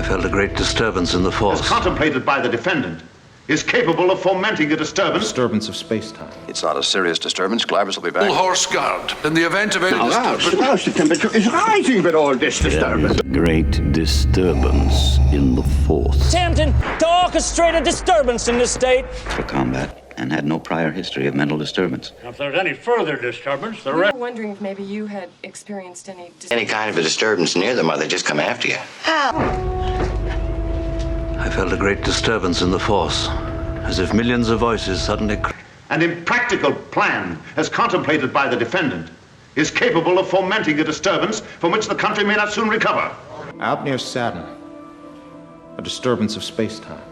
felt a great disturbance in the force. As contemplated by the defendant, is capable of fomenting a disturbance. Disturbance of space-time. It's not a serious disturbance. Glivers will be back. Full horse guard. In the event of any disturbance... The temperature is rising with all this disturbance. Great disturbance in the force. Attempting to orchestrate a disturbance in this state. For combat and had no prior history of mental disturbance. Now, if there's any further disturbance, We were wondering if maybe you had experienced any kind of a disturbance near them, or they just come after you. I felt a great disturbance in the force, as if millions of voices suddenly... An impractical plan, as contemplated by the defendant, is capable of fomenting a disturbance from which the country may not soon recover. Out near Saturn, a disturbance of space-time.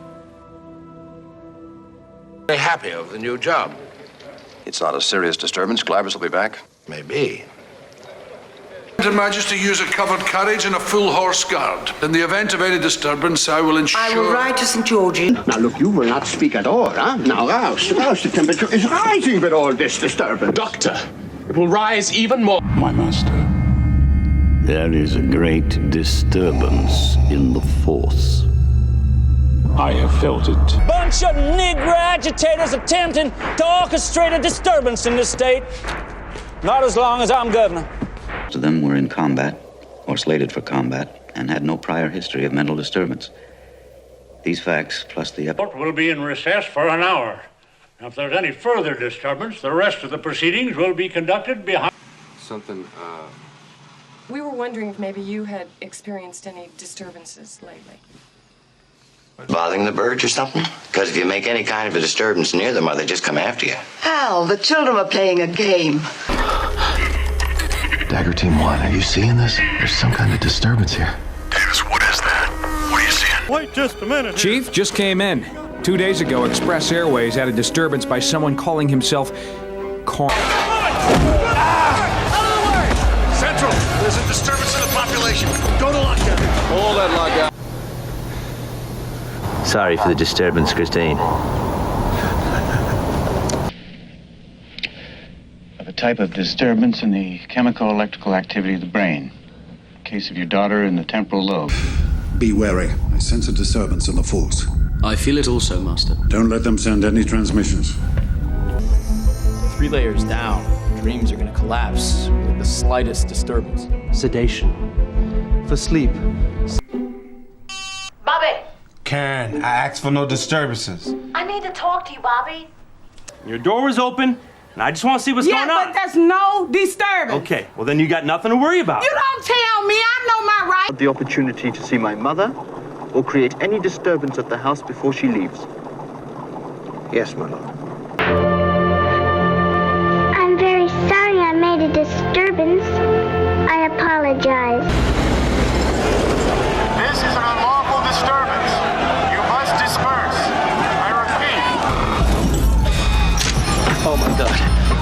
Very happy over the new job. It's not a serious disturbance. Glivers will be back. Maybe. Her Majesty use a covered carriage and a full horse guard. In the event of any disturbance, I will ensure... I will ride to St. George's. Now look, you will not speak at all, huh? Now rouse, the temperature is rising with all this disturbance. Doctor, it will rise even more. My master. There is a great disturbance in the force. I have felt it. Bunch of Negro agitators attempting to orchestrate a disturbance in this state. Not as long as I'm governor. Most of them were in combat, or slated for combat, and had no prior history of mental disturbance. These facts, plus the... Court will be in recess for an hour. Now, if there's any further disturbance, the rest of the proceedings will be conducted behind... We were wondering if maybe you had experienced any disturbances lately. Bothering the birds or something? Because if you make any kind of a disturbance near them, or they just come after you. Hal, the children are playing a game. Dagger Team 1, are you seeing this? There's some kind of disturbance here. Davis, what is that? What are you seeing? Wait just a minute. Chief, just came in. 2 days ago, Express Airways had a disturbance by someone calling himself Central, there's a disturbance in the population. Go to lockdown. All that lockout. Sorry for the disturbance, Christine. Of a type of disturbance in the chemical electrical activity of the brain. Case of your daughter in the temporal lobe. Be wary. I sense a disturbance in the force. I feel it also, Master. Don't let them send any transmissions. 3 layers down. Dreams are going to collapse with the slightest disturbance. Sedation. For sleep. Bobby! Karen, I asked for no disturbances. I need to talk to you, Bobby. Your door was open, and I just want to see what's going on. Yeah, but there's no disturbance. Okay, well then you got nothing to worry about. You don't tell me. I know my rights. The opportunity to see my mother or create any disturbance at the house before she leaves. Yes, my lord. I'm very sorry I made a disturbance. I apologize. This is an unlawful disturbance. You must disperse. I repeat. Oh my God.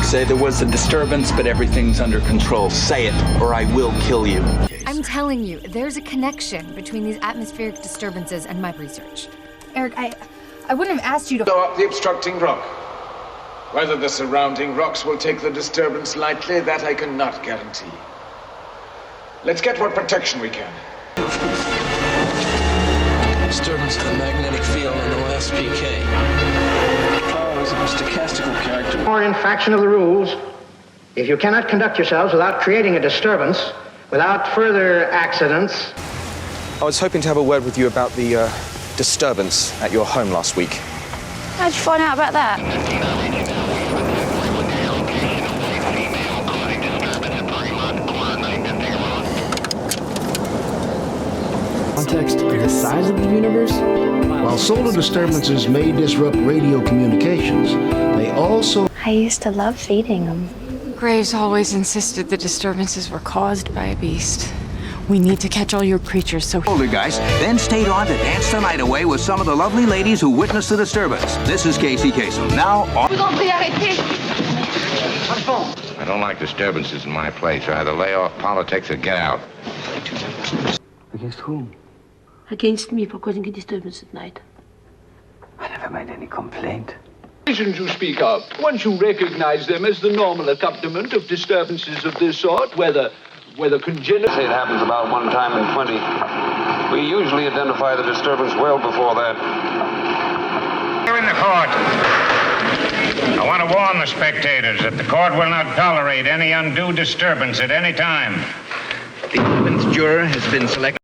Say there was a disturbance, but everything's under control. Say it, or I will kill you. I'm telling you, there's a connection between these atmospheric disturbances and my research. Eric, I wouldn't have asked you to... Blow up the obstructing rock. Whether the surrounding rocks will take the disturbance lightly, that I cannot guarantee. Let's get what protection we can. Disturbance of the magnetic field on the last PK. Oh, is a stochastical character. Or infraction of the rules. If you cannot conduct yourselves without creating a disturbance, without further accidents... I was hoping to have a word with you about the disturbance at your home last week. How'd you find out about that? Context of the size of the universe? While solar disturbances may disrupt radio communications, they also... I used to love feeding them. Graves always insisted the disturbances were caused by a beast. We need to catch all your creatures, so... Older guys then stayed on to dance the night away with some of the lovely ladies who witnessed the disturbance. This is Casey Kasem. Now on... I don't like disturbances in my place. Either lay off politics or get out. Against whom? Against me for causing a disturbance at night. I never made any complaint. Reasons you speak of. Once you recognize them as the normal accompaniment of disturbances of this sort, whether congenital... It happens about one time in 20. We usually identify the disturbance well before that. Here in the court. I want to warn the spectators that the court will not tolerate any undue disturbance at any time. The evidence juror has been selected.